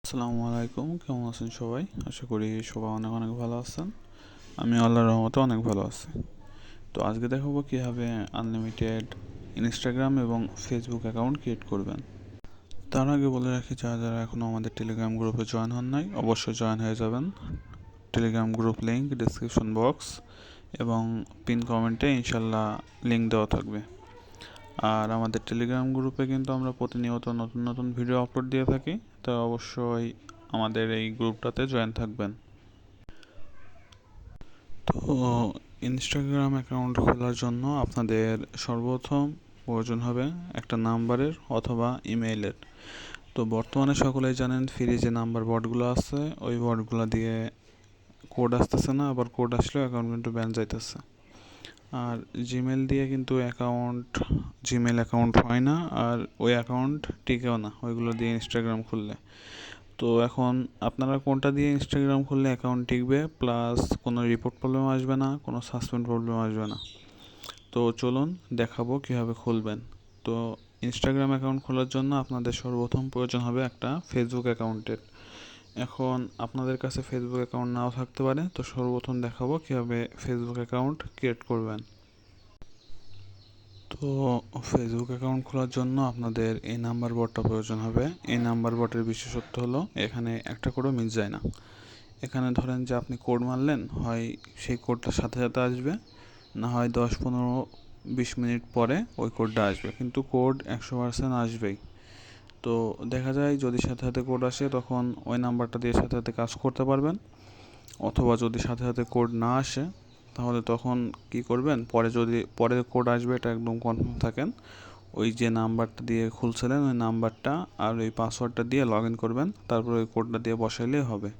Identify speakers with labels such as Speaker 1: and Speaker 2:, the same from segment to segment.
Speaker 1: আসসালামু আলাইকুম, কেমন আছেন সবাই? আশা করি সবাই অনেক অনেক ভালো আছেন। আমি আল্লাহর রহমতে অনেক ভালো আছি। তো আজকে দেখাবো কীভাবে আনলিমিটেড ইনস্টাগ্রাম এবং ফেসবুক অ্যাকাউন্ট ক্রিয়েট করবেন। তার আগে বলে রাখি, যারা যারা এখনও আমাদের টেলিগ্রাম গ্রুপে জয়েন হন নাই, অবশ্যই জয়েন হয়ে যাবেন। Telegram group link description box এবং পিন কমেন্টে ইনশাল্লাহ লিঙ্ক দেওয়া থাকবে। আর আমাদের টেলিগ্রাম গ্রুপে কিন্তু আমরা প্রতিনিয়ত নতুন নতুন ভিডিও আপলোড দিয়ে থাকি, তো অবশ্যই আমাদের এই গ্রুপটাতে জয়েন থাকবেন। তো ইনস্টাগ্রাম অ্যাকাউন্ট খোলার জন্য আপনাদের সর্বপ্রথম প্রয়োজন হবে একটা নাম্বারের অথবা ইমেইলের। তো বর্তমানে সকলেই জানেন, ফ্রি যে নাম্বার বটগুলো আছে ওই বটগুলো দিয়ে কোড আসতেছে না, আবার কোড আসলেও অ্যাকাউন্ট কিন্তু ব্যান যাইতেছে। আর জিমেল দিয়ে কিন্তু জিমেল অ্যাকাউন্ট হয় না, আর ওই অ্যাকাউন্ট টিকেও না ওইগুলো দিয়ে ইনস্টাগ্রাম খুললে। তো এখন আপনারা কোনটা দিয়ে ইনস্টাগ্রাম খুললে অ্যাকাউন্ট টিকবে, প্লাস কোনো রিপোর্ট প্রবলেম আসবে না, কোনো সাসপেন্ড প্রবলেম আসবে না। তো চলুন দেখাবো কীভাবে খুলবেন। তো ইনস্টাগ্রাম অ্যাকাউন্ট খোলার জন্য আপনাদের সর্বপ্রথম প্রয়োজন হবে একটা ফেসবুক অ্যাকাউন্টের। এখন আপনাদের কাছে ফেসবুক অ্যাকাউন্ট নাও থাকতে পারে, তো সর্বপ্রথম দেখাবো কীভাবে ফেসবুক অ্যাকাউন্ট ক্রিয়েট করবেন। তো ফেসবুক অ্যাকাউন্ট খোলার জন্য আপনাদের এই নাম্বার বোর্ডটা প্রয়োজন হবে। এই নাম্বার বোর্ডের বিশেষত্ব হলো এখানে একটা কোডও মিস যায় না। এখানে ধরেন যে আপনি কোড মারলেন, হয় সেই কোডটার সাথে সাথে আসবে, না হয় 10-15-20 মিনিট পরে ওই কোডটা আসবে, কিন্তু কোড 100% আসবেই। তো দেখা যায় যদি সাথে সাথে কোড আসে তখন ওই নাম্বারটা দিয়ে সাথে সাথে কাজ করতে পারবেন, অথবা যদি সাথে সাথে কোড না আসে তাহলে তখন কি করবেন, পরে কোড আসবে এটা একদম কনফার্ম থাকেন, ওই যে নাম্বারটা দিয়ে খুলছিলেন ওই নাম্বারটা আর ওই পাসওয়ার্ডটা দিয়ে লগ ইন করবেন, তারপর ওই কোডটা দিয়ে বসাইলেই হবে।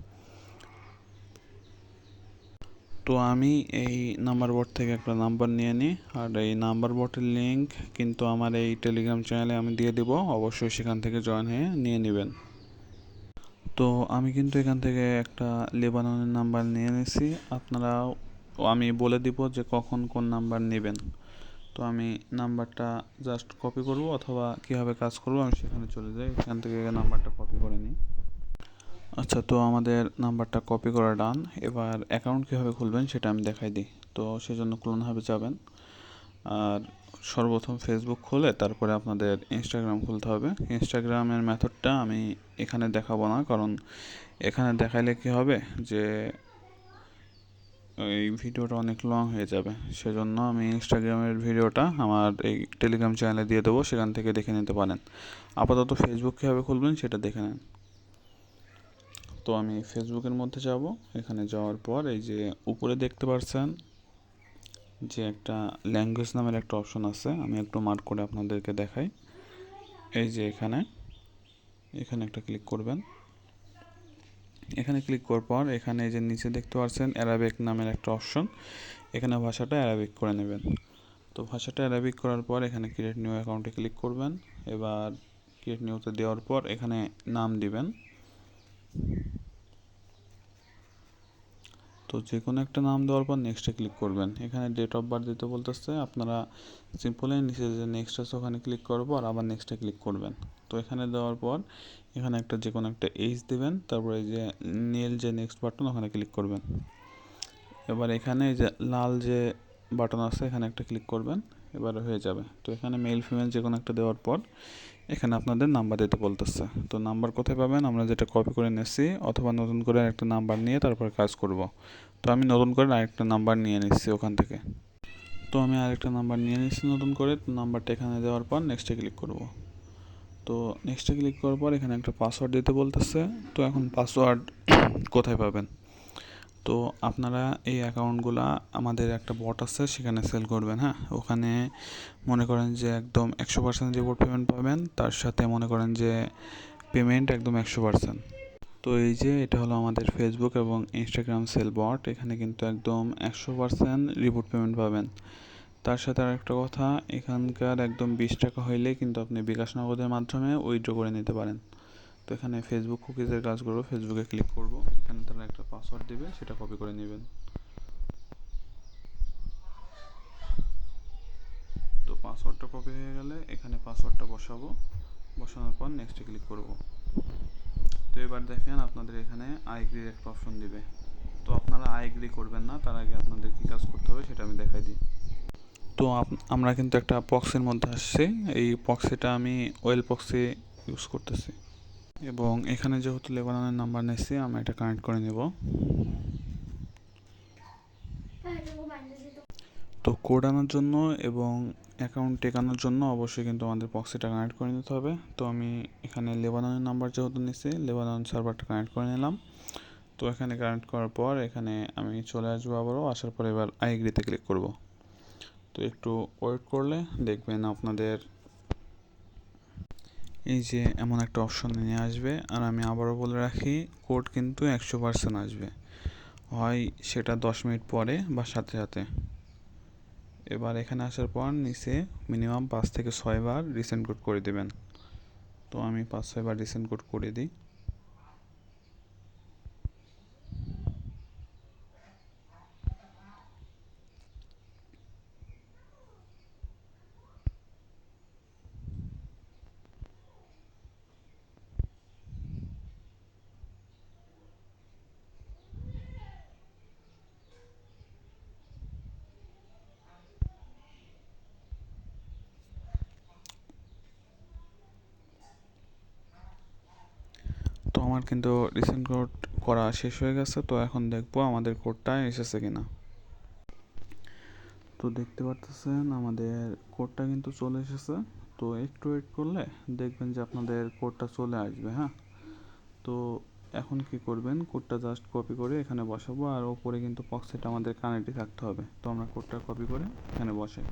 Speaker 1: তো আমি এই নাম্বার বোর্ড থেকে একটা নাম্বার নিয়ে নিই, আর এই নাম্বার বোর্ডের লিঙ্ক কিন্তু আমার এই টেলিগ্রাম চ্যানেলে আমি দিয়ে দিব, অবশ্যই সেখান থেকে জয়েন হয়ে নিয়ে নেবেন। তো আমি কিন্তু এখান থেকে একটা লেবাননের নাম্বার নিয়ে নিয়েছি, আপনারাও আমি বলে দিব যে কখন কোন নাম্বার নেবেন। তো আমি নাম্বারটা জাস্ট কপি করব, অথবা কীভাবে কাজ করব আমি সেখানে চলে যাই, এখান থেকে নাম্বারটা কপি করে নিই। আচ্ছা, তো আমাদের নাম্বারটা কপি করা ডান। এবার অ্যাকাউন্ট কীভাবে খুলবেন সেটা আমি দেখাই দিই। তো সেজন্য ক্লোন হাবে যাবেন, আর সর্বপ্রথম ফেসবুক খুলে তারপরে আপনাদের ইনস্টাগ্রাম খুলতে হবে। ইনস্টাগ্রামের মেথডটা আমি এখানে দেখাবো না, কারণ এখানে দেখাইলে কী হবে যে এই ভিডিওটা অনেক লং হয়ে যাবে, সেজন্য আমি ইনস্টাগ্রামের ভিডিওটা আমার এই টেলিগ্রাম চ্যানেলে দিয়ে দেবো, সেখান থেকে দেখে নিতে পারেন। আপাতত ফেসবুক কীভাবে খুলবেন সেটা দেখে নেন। তো আমি ফেসবুকের মধ্যে যাব, এখানে যাওয়ার পর এই যে উপরে দেখতে পাচ্ছেন যে একটা ল্যাঙ্গুয়েজ নামের একটা অপশন আছে, আমি একটু মার্ক করে আপনাদেরকে দেখাই। এই যে এখানে এখানে একটা ক্লিক করবেন। এখানে ক্লিক করার পর এখানে এই যে নিচে দেখতে পাচ্ছেন অ্যারাবিক নামের একটা অপশন, এখানে ভাষাটা অ্যারাবিক করে নেবেন। তো ভাষাটা অ্যারাবিক করার পর এখানে ক্রিয়েট নিউ অ্যাকাউন্টে ক্লিক করবেন। এবার ক্রিয়েট নিউতে দেওয়ার পর এখানে নাম দিবেন। তো যে কোনো একটা নাম দেওয়ার পর নেক্সটে ক্লিক করবেন। এখানে ডেট অফ বার্থ দিতে বলতেছে, আপনারা সিম্পলি নিচে যে নেক্সট আছে ওখানে ক্লিক করার পর আবার নেক্সটে ক্লিক করবেন। তো এখানে দেওয়ার পর এখানে একটা যে কোনো একটা এজ দিবেন, তারপরে এই যে নীল যে নেক্সট বাটন ওখানে ক্লিক করবেন। এবার এখানে এই যে লাল যে বাটন আছে এখানে একটা ক্লিক করবেন, এবার হয়ে যাবে। তো এখানে মেল ফিমেল যে কোনো একটা দেওয়ার পর এখানে আপনাদের নাম্বার দিতে বলতেছে। তো নাম্বার কোথায় পাবেন, আমরা যেটা কপি করে নিয়েছি, অথবা নতুন করে একটা নাম্বার নিয়ে তারপর কাজ করব। তো আমি নতুন করে আরেকটা নাম্বার নিয়ে নিচ্ছি ওখান থেকে। তো আমি আরেকটা নাম্বার নিয়ে নিচ্ছি নতুন করে, তো নাম্বারটা এখানে দেওয়ার পর নেক্সটে ক্লিক করব। তো নেক্সটে ক্লিক করার পর এখানে একটা পাসওয়ার্ড দিতে বলতেছে। তো এখন পাসওয়ার্ড কোথায় পাবেন, তো আপনারা এই অ্যাকাউন্টগুলা আমাদের একটা বট আছে সেখানে সেল করবেন। হ্যাঁ, ওখানে মনে করেন যে একদম 100% রিপোর্ট পেমেন্ট পাবেন, তার সাথে মনে করেন যে পেমেন্ট একদম 100%। তো এই যে এটা হলো আমাদের ফেসবুক এবং ইনস্টাগ্রাম সেল বট, এখানে কিন্তু একদম 100% রিপোর্ট পেমেন্ট পাবেন। তার সাথে আর একটা কথা, এখানকার একদম 20 টাকা হইলে কিন্তু আপনি বিকাশ নগদের মাধ্যমে উইথড্র করে নিতে পারেন। তো এখানে ফেসবুক কুকিজের কাজ করবো, ফেসবুকে ক্লিক করব, এখানে তারা একটা পাসওয়ার্ড দিবে সেটা কপি করে নেবেন। তো পাসওয়ার্ডটা কপি হয়ে গেলে এখানে পাসওয়ার্ডটা বসাবো, বসানোর পর নেক্সটে ক্লিক করব। তো তো এবার দেখেন আপনাদের এখানে আই এগ্রির একটা অপশন দিবে। তো আপনারা আই এগ্রি করবেন না, তার আগে আপনাদের কী কাজ করতে হবে সেটা আমি দেখাই দিই। তো আমরা কিন্তু একটা পক্সের মধ্যে আসছি। এই পক্সিটা আমি ওয়েল পক্সি ইউজ করতেছি এবং এখানে যেহেতু লেবাননের নাম্বার নিচ্ছি আমি এটা কানেক্ট করে নেব। তো কোড আনার জন্য এবং অ্যাকাউন্ট টেকানোর জন্য অবশ্যই কিন্তু আমাদের পক্সিটা কানেক্ট করে নিতে হবে। তো আমি এখানে লেবাননের নাম্বার যেহেতু নিচ্ছি, লেবানন সার্ভারটা কানেক্ট করে নিলাম। তো এখানে কানেক্ট করার পর এখানে আমি চলে আসবো, আবারও আসার পর এবার আই এগ্রিতে ক্লিক করব। তো একটু ওয়েট করলে দেখবেন আপনাদের এই যে এমন একটা অপশন নিয়ে আসবে। আর আমি আবারও বলে রাখি, কোড কিন্তু 100% আসবে, হয় সেটা 10 মিনিট পরে বা সাথে সাথে। এবার এখানে আসার পর নিচে মিনিমাম 5 থেকে 6 বার রিসেন্ট কোড করে দেবেন। তো আমি 5-6 বার রিসেন্ট কোড করে দিই। তো আমার কিন্তু রিসেন্ট কোড করা শেষ হয়ে গেছে। তো এখন দেখবো আমাদের কোডটা এসেছে কিনা। তো দেখতে পারতেছেন আমাদের কোডটা কিন্তু চলে এসেছে। তো একটু ওয়েট করলে দেখবেন যে আপনাদের কোডটা চলে আসবে। হ্যাঁ, তো এখন কি করবেন, কোডটা জাস্ট কপি করে এখানে বসাবো, আর ওপরে কিন্তু পক্সিটা আমাদের কানেক্টই থাকতে হবে। তো আমরা কোডটা কপি করে এখানে বসাই।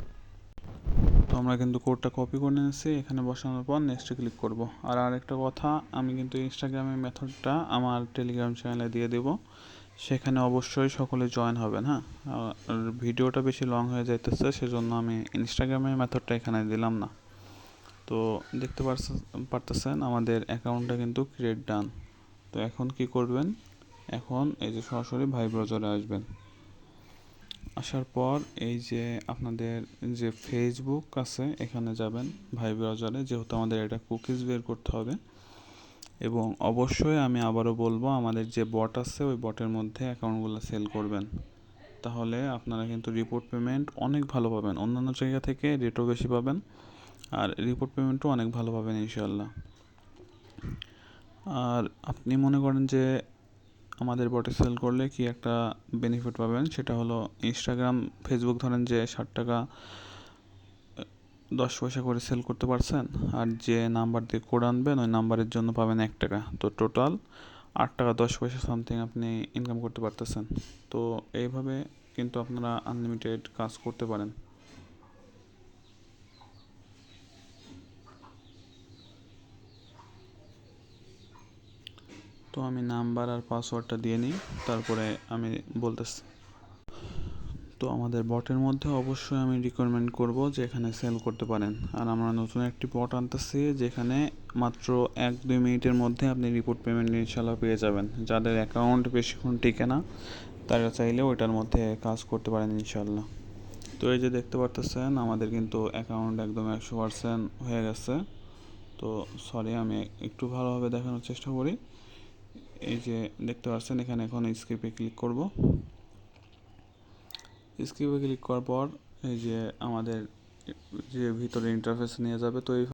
Speaker 1: তো আমরা কিন্তু কোডটা কপি করে নিয়েছি, এখানে বসানোর পর নেক্সটে ক্লিক করব। আর আরেকটা কথা, আমি কিন্তু ইনস্টাগ্রামের মেথডটা আমার টেলিগ্রাম চ্যানেলে দিয়ে দেবো, সেখানে অবশ্যই সকলে জয়েন হবেন। হ্যাঁ, আর ভিডিওটা বেশি লং হয়ে যাইতেছে, সেজন্য আমি ইনস্টাগ্রামের মেথডটা এখানে দিলাম না। তো দেখতে পারতেছেন আমাদের অ্যাকাউন্টটা কিন্তু ক্রিয়েট ডান। তো এখন কি করবেন, এখন এই যে সরাসরি ভাই ব্রাউজারে আসবেন। আসার পর এই যে আপনাদের যে ফেসবুক আছে এখানে যাবেন ভাই ব্রাউজারে, যেহেতু আমাদের এটা কুকিজ বের করতে হবে। এবং অবশ্যই আমি আবারও বলবো, আমাদের যে বট আছে ওই বটের মধ্যে অ্যাকাউন্টগুলো সেল করবেন, তাহলে আপনারা কিন্তু রিপোর্ট পেমেন্ট অনেক ভালো পাবেন, অন্যান্য জায়গা থেকে রেটও বেশি পাবেন আর রিপোর্ট পেমেন্টও অনেক ভালো পাবেন ইনশাল্লাহ। আর আপনি মনে করেন যে আমাদের বটে সেল করলে কি একটা বেনিফিট পাবেন, সেটা হলো ইনস্টাগ্রাম ফেসবুক ধরেন যে 60 টাকা 10 পয়সা করে সেল করতে পারছেন, আর যে নাম্বার দিয়ে কোড আনবেন ওই নাম্বারের জন্য পাবেন 1 টাকা। তো টোটাল 8 টাকা 10 পয়সা সামথিং আপনি ইনকাম করতে পারতেছেন। তো এইভাবে কিন্তু আপনারা আনলিমিটেড কাজ করতে পারেন। তো আমি নাম্বার আর পাসওয়ার্ডটা দিয়ে নিই, তারপরে আমি বলতেছি। তো আমাদের বটের মধ্যে অবশ্যই আমি রিকমেন্ড করব যে এখানে সেল করতে পারেন। আর আমরা নতুন একটি বট আনতেছি যেখানে মাত্র 1-2 মিনিটের মধ্যে আপনি রিপোর্ট পেমেন্ট ইনশাল্লাহ পেয়ে যাবেন। যাদের অ্যাকাউন্ট বেশিক্ষণ টিকে না তারা চাইলে ওইটার মধ্যে কাজ করতে পারেন ইনশাল্লাহ। তো এই যে দেখতে পারতেছেন আমাদের কিন্তু অ্যাকাউন্ট একদম 100% হয়ে গেছে। তো সরি, আমি একটু ভালোভাবে দেখানোর চেষ্টা করি। এই যে দেখতে পাচ্ছেন এখানে এখন স্কিপে ক্লিক করব। স্কিপে ক্লিক করার পর এই যে আমাদের যে ভিতরে ইন্টারফেস নিয়ে যাবে। তো এই